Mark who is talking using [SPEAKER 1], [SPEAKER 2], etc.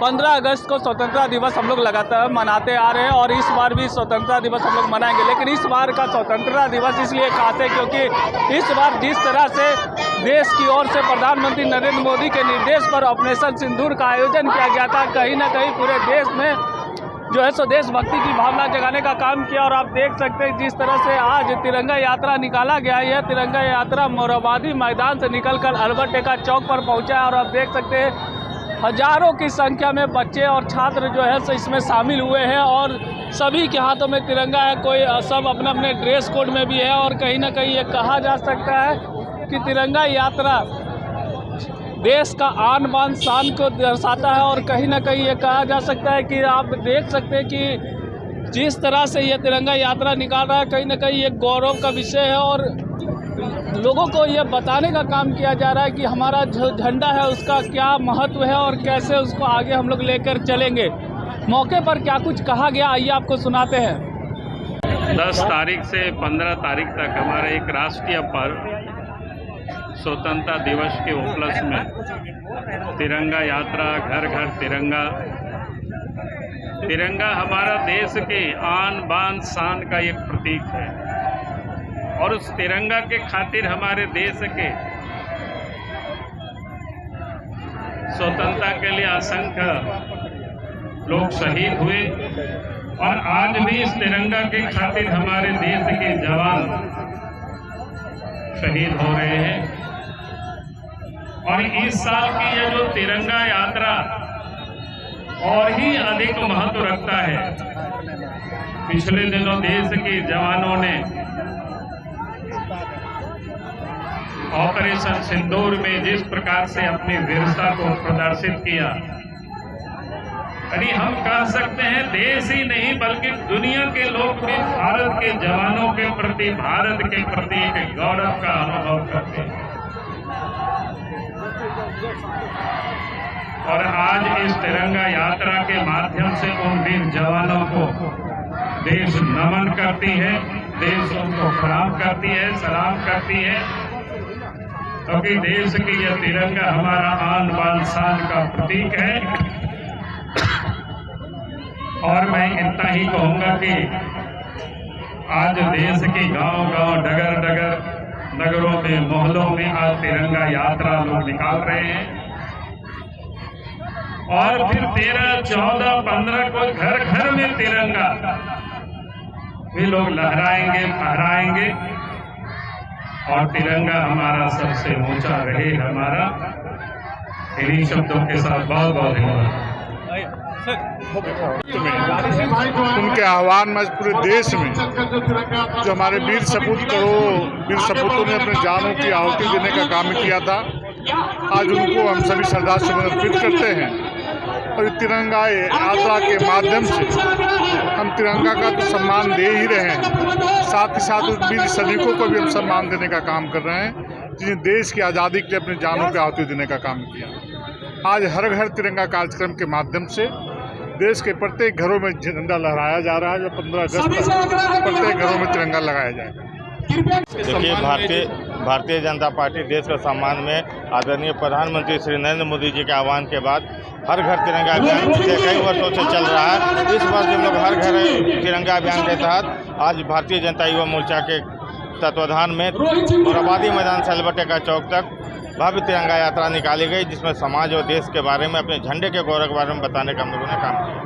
[SPEAKER 1] 15 अगस्त को स्वतंत्रता दिवस हम लोग लगातार मनाते आ रहे हैं और इस बार भी स्वतंत्रता दिवस हम लोग मनाएंगे। लेकिन इस बार का स्वतंत्रता दिवस इसलिए खास है क्योंकि इस बार जिस तरह से देश की ओर से प्रधानमंत्री नरेंद्र मोदी के निर्देश पर ऑपरेशन सिंदूर का आयोजन किया गया था, कहीं ना कहीं पूरे देश में जो है सो देशभक्ति की भावना जगाने का काम किया। और आप देख सकते हैं जिस तरह से आज तिरंगा यात्रा निकाला गया, यह तिरंगा यात्रा मोरहाबादी मैदान से निकलकर अल्बर्ट एक्का चौक पर पहुंचा है। और आप देख सकते हैं हजारों की संख्या में बच्चे और छात्र जो है सो इसमें शामिल हुए हैं और सभी के हाथों में तिरंगा है। कोई सब अपने अपने ड्रेस कोड में भी है और कहीं ना कहीं ये कहा जा सकता है कि तिरंगा यात्रा देश का आन बान शान को दर्शाता है। और कहीं ना कहीं ये कहा जा सकता है कि आप देख सकते हैं कि जिस तरह से ये तिरंगा यात्रा निकाल रहा है, कहीं ना कहीं एक गौरव का विषय है और लोगों को ये बताने का काम किया जा रहा है कि हमारा जो झंडा है उसका क्या महत्व है और कैसे उसको आगे हम लोग लेकर चलेंगे। मौके पर क्या कुछ कहा गया, आइए आपको सुनाते हैं।
[SPEAKER 2] 10 तारीख से 15 तारीख तक हमारा एक राष्ट्रीय पर्व स्वतंत्रता दिवस के उपलक्ष्य में तिरंगा यात्रा, घर घर तिरंगा। तिरंगा हमारा देश के आन बान शान का एक प्रतीक है और उस तिरंगा के खातिर हमारे देश के स्वतंत्रता के लिए असंख्य लोग शहीद हुए और आज भी इस तिरंगा के खातिर हमारे देश के जवान शहीद हो रहे हैं। और इस साल की यह जो तिरंगा यात्रा और ही अधिक महत्व रखता है। पिछले दिनों देश के जवानों ने ऑपरेशन सिंदूर में जिस प्रकार से अपनी वीरता को प्रदर्शित किया, यानी हम कह सकते हैं देश ही नहीं बल्कि दुनिया के लोग भी भारत के जवानों के प्रति, भारत के प्रति एक गौरव का अनुभव करते हैं। और आज इस तिरंगा यात्रा के माध्यम से उन वीर जवानों को देश नमन करती है, देश उनको प्रणाम करती है, सलाम करती है, क्योंकि देश की यह तिरंगा हमारा आन बान शान का प्रतीक है। और मैं इतना ही कहूंगा कि आज देश की गांव-गांव, डगर-डगर, नगरों में, मोहल्लों में आज तिरंगा यात्रा लोग निकाल रहे हैं और फिर 13, 14, 15 को घर घर में तिरंगा भी लोग लहराएंगे, फहराएंगे और तिरंगा हमारा सबसे ऊंचा रहे हमारा। इन्हीं शब्दों के साथ बहुत बहुत धन्यवाद।
[SPEAKER 3] उनके आह्वान में पूरे देश में जो हमारे वीर सपूत करोड़ों वीर सपूतों ने अपने जानों की आहुति देने का काम किया था, आज उनको हम सभी श्रद्धासुमन अर्पित करते हैं। और तिरंगा यात्रा के माध्यम से हम तिरंगा का तो सम्मान दे ही रहे हैं, साथ ही साथ उन वीर सैनिकों को भी हम सम्मान देने का काम कर रहे हैं जिन्हें देश की आज़ादी के लिए अपने जानों की आहुति देने का काम किया। आज हर घर तिरंगा कार्यक्रम के माध्यम से देश के प्रत्येक घरों में झंडा लहराया जा रहा है। जो 15 अगस्त तक प्रत्येक घरों में तिरंगा लगाया जाएगा।
[SPEAKER 4] देखिए, भारतीय जनता पार्टी देश के सम्मान में आदरणीय प्रधानमंत्री श्री नरेंद्र मोदी जी के आह्वान के बाद हर घर तिरंगा अभियान पिछले कई वर्षों से चल रहा है। इस वर्ष हम लोग हर घर तिरंगा अभियान के तहत आज भारतीय जनता युवा मोर्चा के तत्वाधान में मोरहाबादी मैदान से अल्बर्ट एक्का चौक तक भव्य तिरंगा यात्रा निकाली गई, जिसमें समाज और देश के बारे में, अपने झंडे के गौरव के बारे में बताने का हम लोगों ने काम किया।